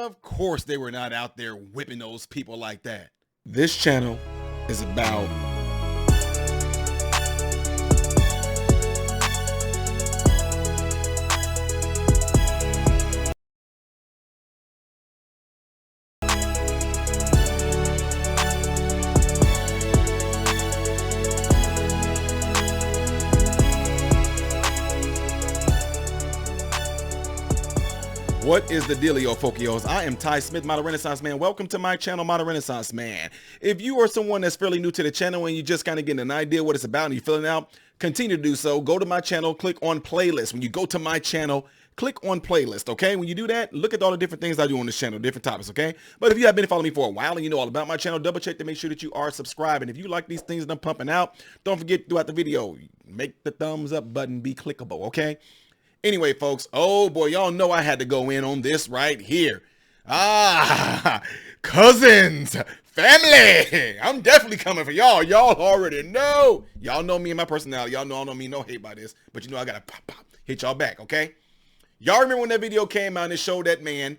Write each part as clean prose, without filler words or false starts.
Of course they were not out there whipping those people like that. This channel is about what is the dealio, folkios? I am Ty Smith, Modern Renaissance Man. Welcome to my channel, Modern Renaissance Man. If you are someone that's fairly new to the channel and you just kind of getting an idea what it's about and you're filling out, continue to do so. Go to my channel, click on playlist. When you go to my channel, click on playlist, okay? When you do that, look at all the different things I do on this channel, different topics, okay? But if you have been following me for a while and you know all about my channel, double check to make sure that you are subscribed. And if you like these things that I'm pumping out, don't forget throughout the video, make the thumbs up button be clickable, okay? Anyway, folks, oh boy, y'all know I had to go in on this right here. Cousins, family. I'm definitely coming for y'all. Y'all already know. Y'all know me and my personality. Y'all know I don't mean no hate by this, but you know I gotta pop, hit y'all back, okay? Y'all remember when that video came out and it showed that man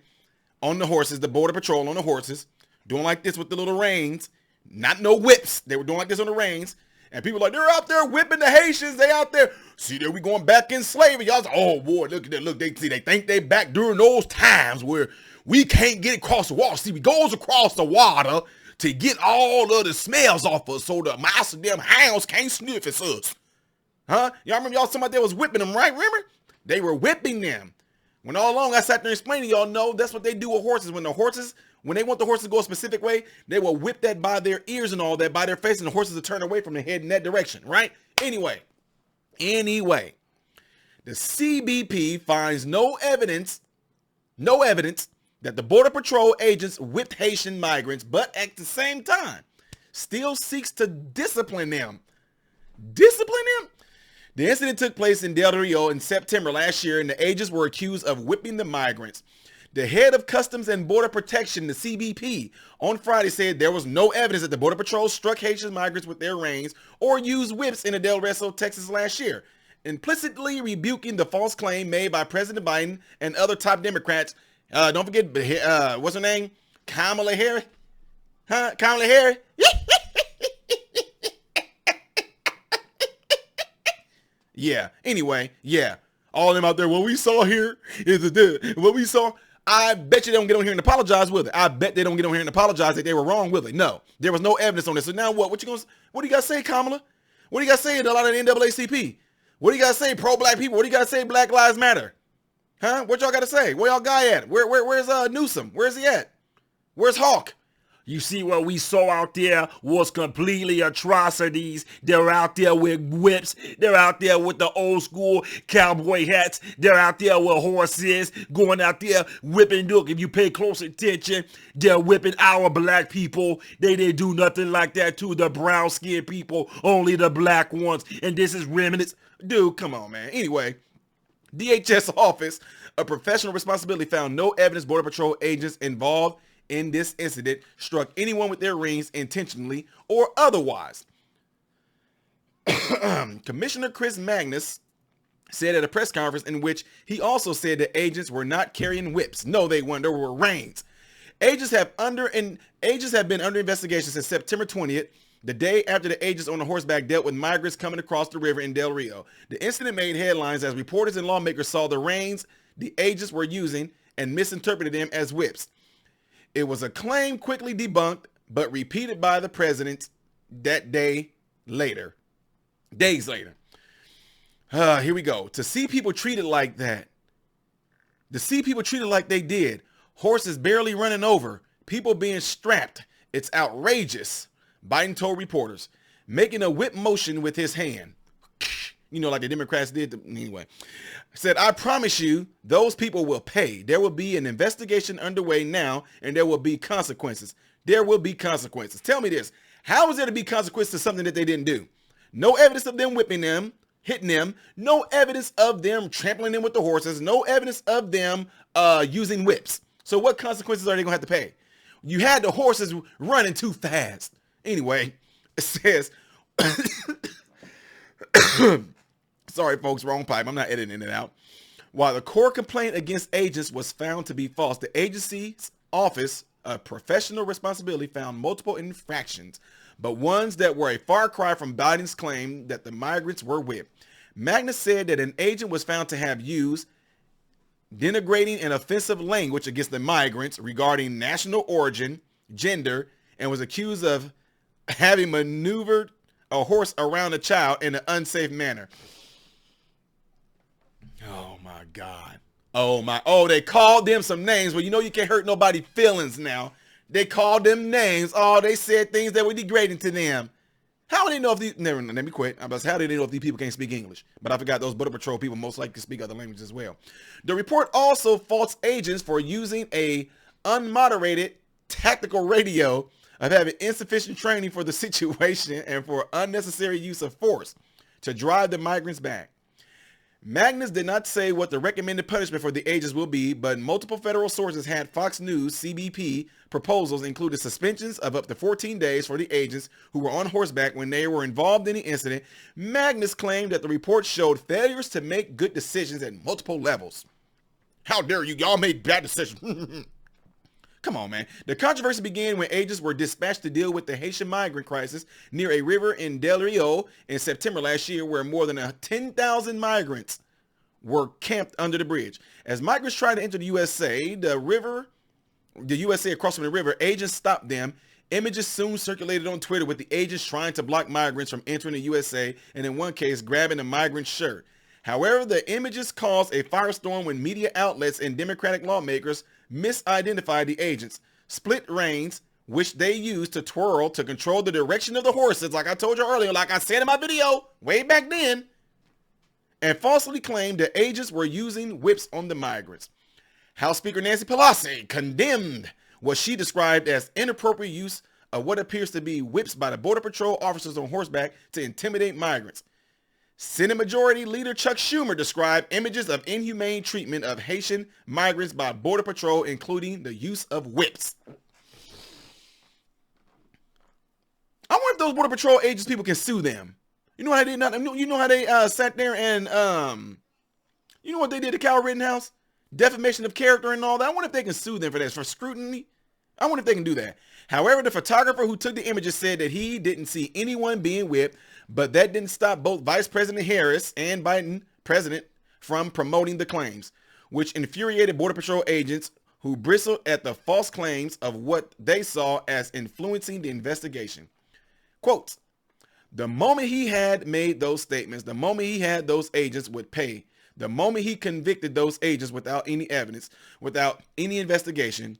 on the horses, the border patrol on the horses, doing like this with the little reins, not no whips. They were doing like this on the reins. And people are like, they're out there whipping the Haitians. They out there. See, there we going back in slavery. Y'all say, oh boy, look at that. Look, they think they back during those times where we can't get across the water. See, we goes across the water to get all of the smells off us so the mouse of them hounds can't sniff at us. Huh? Y'all remember y'all somebody that was whipping them, right? Remember? They were whipping them. When all along I sat there explaining, y'all know that's what they do with horses. When they want the horses to go a specific way, they will whip that by their ears and all that, by their face, and the horses will turn away from the head in that direction, right? Anyway, the CBP finds no evidence that the Border Patrol agents whipped Haitian migrants, but at the same time, still seeks to discipline them. The incident took place in Del Rio in September last year, and the agents were accused of whipping the migrants. The head of Customs and Border Protection, the CBP, on Friday said there was no evidence that the Border Patrol struck Haitian migrants with their reins or used whips in Del Rio, Texas last year, implicitly rebuking the false claim made by President Biden and other top Democrats. Don't forget, what's her name? Kamala Harris? Huh? Kamala Harris? Yeah. Anyway, yeah. All of them out there, what we saw here is what we saw. I bet you they don't get on here and apologize with it. I bet they don't get on here and apologize that they were wrong with it. No, there was no evidence on this. So now what? What do you got to say, Kamala? What do you got to say to a lot of the NAACP? What do you got to say, pro-black people? What do you got to say, Black Lives Matter? Huh? What y'all got to say? Where y'all guy at? Where's Newsom? Where's he at? Where's Hawk? You see what we saw out there was completely atrocities. They're out there with whips. They're out there with the old school cowboy hats. They're out there with horses going out there whipping. Look, if you pay close attention, they're whipping our black people. They didn't do nothing like that to the brown skinned people, only the black ones. And this is remnants. Dude, come on, man. Anyway, DHS Office of Professional Responsibility found no evidence Border Patrol agents involved in this incident struck anyone with their reins intentionally or otherwise. Commissioner Chris Magnus said at a press conference in which he also said that agents were not carrying whips. No, they weren't. There were reins. Agents have been under investigation since September 20th, the day after the agents on the horseback dealt with migrants coming across the river in Del Rio. The incident made headlines as reporters and lawmakers saw the reins the agents were using and misinterpreted them as whips. It was a claim quickly debunked, but repeated by the president that days later. Here we go. To see people treated like that, they did, horses barely running over, people being strapped, it's outrageous, Biden told reporters, making a whip motion with his hand. You know, like the Democrats did. Anyway, said, I promise you, those people will pay. There will be an investigation underway now, and there will be consequences. There will be consequences. Tell me this. How is there to be consequences to something that they didn't do? No evidence of them whipping them, hitting them. No evidence of them trampling them with the horses. No evidence of them using whips. So what consequences are they going to have to pay? You had the horses running too fast. Anyway, it says... Sorry, folks, wrong pipe. I'm not editing it out. While the core complaint against agents was found to be false, the agency's Office of Professional Responsibility found multiple infractions, but ones that were a far cry from Biden's claim that the migrants were whipped. Magnus said that an agent was found to have used denigrating and offensive language against the migrants regarding national origin, gender, and was accused of having maneuvered a horse around a child in an unsafe manner. Oh my God. Oh, they called them some names. Well, you know you can't hurt nobody's feelings now. They called them names. Oh, they said things that were degrading to them. How do they know if these, never, let me quit. How do they know if these people can't speak English? But I forgot those Border Patrol people most likely speak other languages as well. The report also faults agents for using a unmoderated tactical radio, of having insufficient training for the situation, and for unnecessary use of force to drive the migrants back. Magnus did not say what the recommended punishment for the agents will be, but multiple federal sources had Fox News CBP proposals included suspensions of up to 14 days for the agents who were on horseback when they were involved in the incident. Magnus claimed that the report showed failures to make good decisions at multiple levels. How dare you? Y'all made bad decisions. Come on, man. The controversy began when agents were dispatched to deal with the Haitian migrant crisis near a river in Del Rio in September last year, where more than 10,000 migrants were camped under the bridge. As migrants tried to enter the USA, the USA across from the river, agents stopped them. Images soon circulated on Twitter with the agents trying to block migrants from entering the USA, and in one case, grabbing a migrant's shirt. However, the images caused a firestorm when media outlets and Democratic lawmakers misidentified the agents. Split reins, which they used to twirl to control the direction of the horses, like I told you earlier, like I said in my video way back then, and falsely claimed that agents were using whips on the migrants. House Speaker Nancy Pelosi condemned what she described as inappropriate use of what appears to be whips by the Border Patrol officers on horseback to intimidate migrants. Senate Majority Leader Chuck Schumer described images of inhumane treatment of Haitian migrants by Border Patrol, including the use of whips. I wonder if those Border Patrol agents people can sue them. You know how they not? You know how they sat there and you know what they did to Kyle Rittenhouse? Defamation of character and all that. I wonder if they can sue them for that, for scrutiny. I wonder if they can do that. However, the photographer who took the images said that he didn't see anyone being whipped, but that didn't stop both Vice President Harris and Biden, president, from promoting the claims, which infuriated Border Patrol agents who bristled at the false claims of what they saw as influencing the investigation. Quote, the moment he had made those statements, the moment he had those agents would pay, the moment he convicted those agents without any evidence, without any investigation,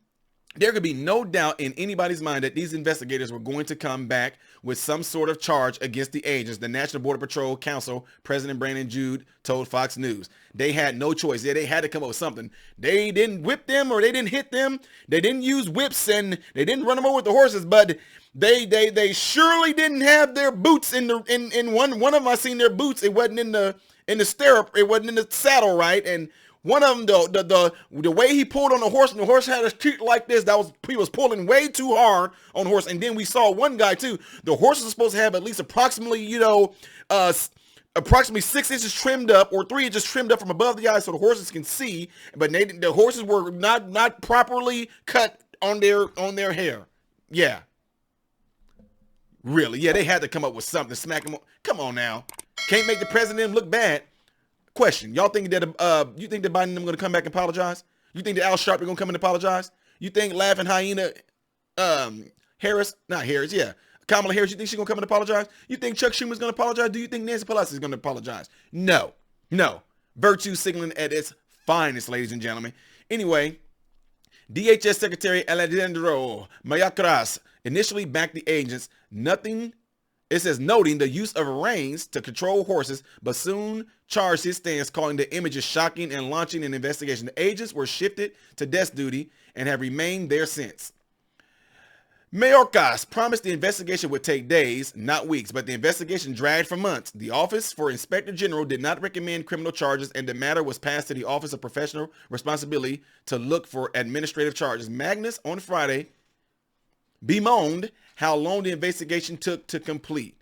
there could be no doubt in anybody's mind that these investigators were going to come back with some sort of charge against the agents, the National Border Patrol Council, President Brandon Jude told Fox News. They had no choice. Yeah, they had to come up with something. They didn't whip them or they didn't hit them. They didn't use whips and they didn't run them over with the horses, but they surely didn't have their boots in one of them. I seen their boots. It wasn't in the stirrup. It wasn't in the saddle, right? And one of them, the way he pulled on the horse, and the horse had his teeth like this, he was pulling way too hard on the horse. And then we saw one guy too. The horse is supposed to have at least approximately 6 inches trimmed up or 3 inches trimmed up from above the eyes so the horses can see. But the horses were not properly cut on their hair. Yeah. Really? Yeah, they had to come up with something to smack him. Come on now. Can't make the president look bad. Question: y'all think that you think that Biden and them going to come back and apologize? You think that Al Sharpton going to come and apologize? You think Laughing Hyena Harris, not Harris, yeah, Kamala Harris, you think she's going to come and apologize? You think Chuck Schumer's going to apologize? Do you think Nancy Pelosi is going to apologize? No. Virtue signaling at its finest, ladies and gentlemen. Anyway, DHS Secretary Alejandro Mayorkas initially backed the agents. It says noting the use of reins to control horses, but soon charged his stance, calling the images shocking and launching an investigation. The agents were shifted to desk duty and have remained there since. Mayorkas promised the investigation would take days, not weeks, but the investigation dragged for months. The Office for Inspector General did not recommend criminal charges, and the matter was passed to the Office of Professional Responsibility to look for administrative charges. Magnus on Friday bemoaned how long the investigation took to complete.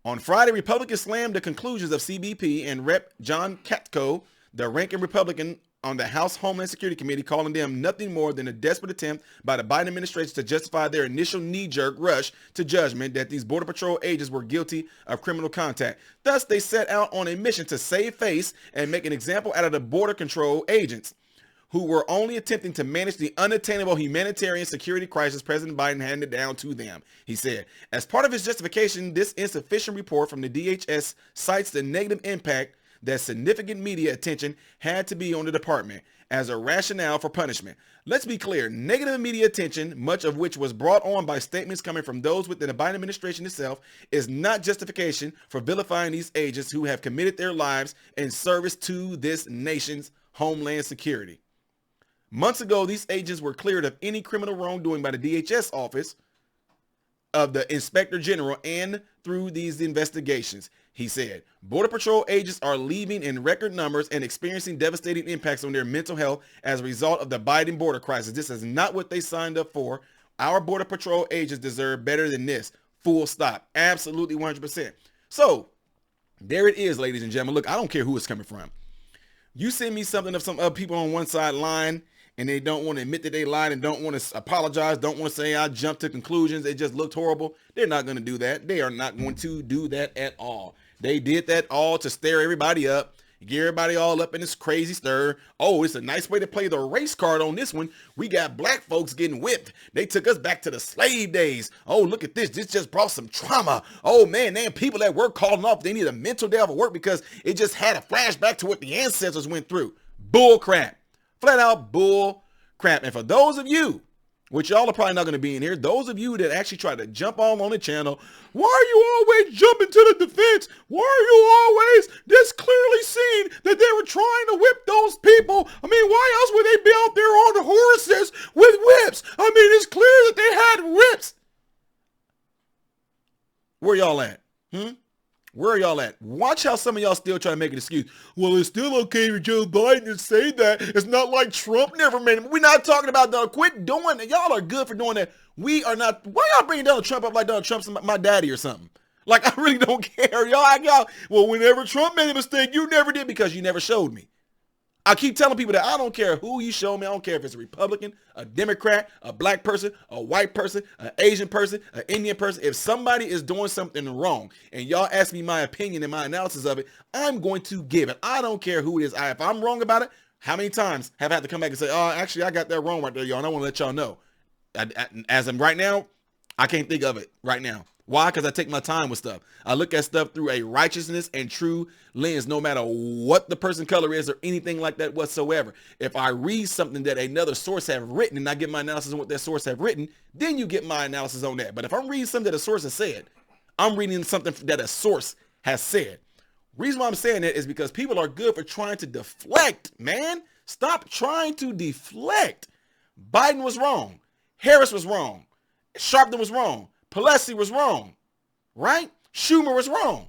On Friday, Republicans slammed the conclusions of CBP and Rep. John Katko, the ranking Republican on the House Homeland Security Committee, calling them nothing more than a desperate attempt by the Biden administration to justify their initial knee-jerk rush to judgment that these Border Patrol agents were guilty of criminal contact. Thus, they set out on a mission to save face and make an example out of the Border Control agents, who were only attempting to manage the unattainable humanitarian security crisis President Biden handed down to them, he said. As part of his justification, this insufficient report from the DHS cites the negative impact that significant media attention had to be on the department as a rationale for punishment. Let's be clear, negative media attention, much of which was brought on by statements coming from those within the Biden administration itself, is not justification for vilifying these agents who have committed their lives in service to this nation's homeland security. Months ago, these agents were cleared of any criminal wrongdoing by the DHS office of the Inspector General and through these investigations, he said. Border Patrol agents are leaving in record numbers and experiencing devastating impacts on their mental health as a result of the Biden border crisis. This is not what they signed up for. Our Border Patrol agents deserve better than this. Full stop. Absolutely 100%. So there it is, ladies and gentlemen. Look, I don't care who it's coming from. You send me something of some other people on one side lying, and they don't want to admit that they lied and don't want to apologize, don't want to say I jumped to conclusions, it just looked horrible. They're not going to do that. They are not going to do that at all. They did that all to stir everybody up, get everybody all up in this crazy stir. Oh, it's a nice way to play the race card on this one. We got black folks getting whipped. They took us back to the slave days. Oh, look at this. This just brought some trauma. Oh, man, people at work calling off. They need a mental day off of work because it just had a flashback to what the ancestors went through. Bull crap. Flat out bull crap. And for those of you, which y'all are probably not going to be in here, those of you that actually try to jump on the channel, why are you always jumping to the defense? Why are you always this clearly seen that they were trying to whip those people? I mean, why else would they be out there on the horses with whips? I mean, it's clear that they had whips. Where y'all at? Where are y'all at? Watch how some of y'all still try to make an excuse. Well, it's still okay for Joe Biden to say that. It's not like Trump never made it. We're not talking about Donald. Quit doing that. Y'all are good for doing that. We are not. Why y'all bringing Donald Trump up like Donald Trump's my daddy or something? Like, I really don't care. Y'all, well, whenever Trump made a mistake, you never did because you never showed me. I keep telling people that I don't care who you show me. I don't care if it's a Republican, a Democrat, a black person, a white person, an Asian person, an Indian person. If somebody is doing something wrong and y'all ask me my opinion and my analysis of it, I'm going to give it. I don't care who it is. If I'm wrong about it, how many times have I had to come back and say, oh, actually, I got that wrong right there, y'all, and I want to let y'all know. As of right now, I can't think of it right now. Why? Because I take my time with stuff. I look at stuff through a righteousness and true lens, no matter what the person color is or anything like that whatsoever. If I read something that another source have written and I get my analysis on what that source have written, then you get my analysis on that. But if I'm reading something that a source has said, I'm reading something that a source has said. Reason why I'm saying that is because people are good for trying to deflect, man. Stop trying to deflect. Biden was wrong. Harris was wrong. Sharpton was wrong. Pelosi was wrong, right? Schumer was wrong.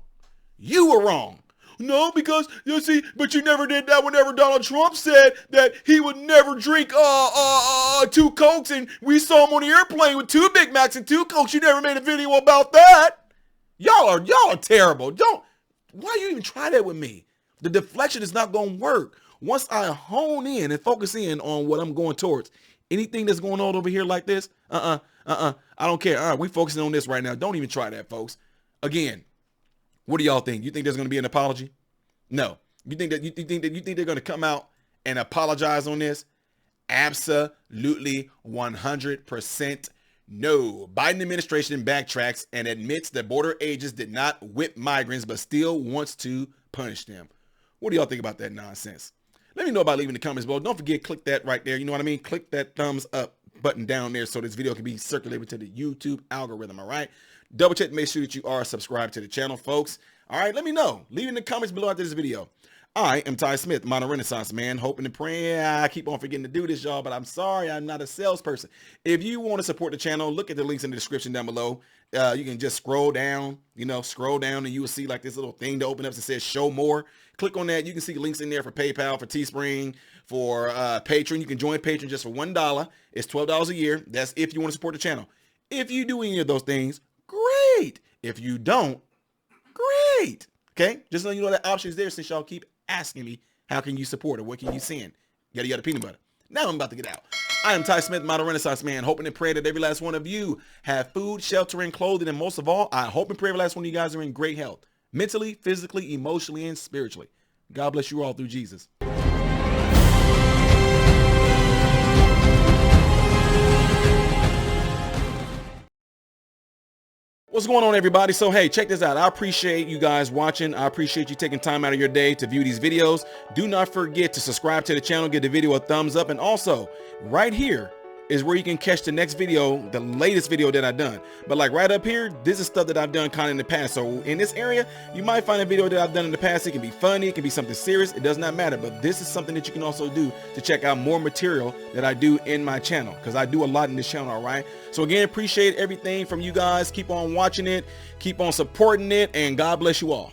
You were wrong. No, because you see, but you never did that whenever Donald Trump said that he would never drink 2 Cokes, and we saw him on the airplane with 2 Big Macs and 2 Cokes. You never made a video about that. Y'all are terrible. Why you even try that with me? The deflection is not going to work. Once I hone in and focus in on what I'm going towards, anything that's going on over here like this, I don't care. All right, we focusing on this right now. Don't even try that, folks. Again, what do y'all think? You think there's going to be an apology? No. You think they're going to come out and apologize on this? Absolutely 100% no. Biden administration backtracks and admits that border agents did not whip migrants, but still wants to punish them. What do y'all think about that nonsense? Let me know by leaving the comments below. Don't forget, click that right there. You know what I mean? Click that thumbs up button down there so this video can be circulated to the YouTube algorithm. All right. Double check to make sure that you are subscribed to the channel, folks. All right. Let me know. Leave in the comments below after this video. I am Ty Smith, modern Renaissance man, hoping and praying. I keep on forgetting to do this, y'all, but I'm sorry. I'm not a salesperson. If you want to support the channel, look at the links in the description down below. You can just scroll down, and you will see like this little thing to open up that says show more. Click on that. You can see links in there for PayPal, for Teespring, for Patreon. You can join Patreon just for $1. It's $12 a year. That's if you want to support the channel. If you do any of those things, great. If you don't, great. Okay? Just so you know that option is there since y'all keep asking me How can you support it? What can you send? Yada yada peanut butter. Now I'm about to get out. I am Ty Smith, Modern Renaissance Man, hoping and praying that every last one of you have food, shelter, and clothing. And most of all, I hope and pray every last one of you guys are in great health, mentally, physically, emotionally, and spiritually. God bless you all through Jesus. What's going on, everybody? So, hey, check this out. I appreciate you guys watching. I appreciate you taking time out of your day to view these videos. Do not forget to subscribe to the channel, give the video a thumbs up, and also right here is where you can catch the next video, the latest video that I've done. But like right up here, this is stuff that I've done kind of in the past. So in this area, you might find a video that I've done in the past. It can be funny, it can be something serious. It does not matter. But this is something that you can also do to check out more material that I do in my channel, because I do a lot in this channel, all right? So again, appreciate everything from you guys. Keep on watching it, keep on supporting it, and God bless you all.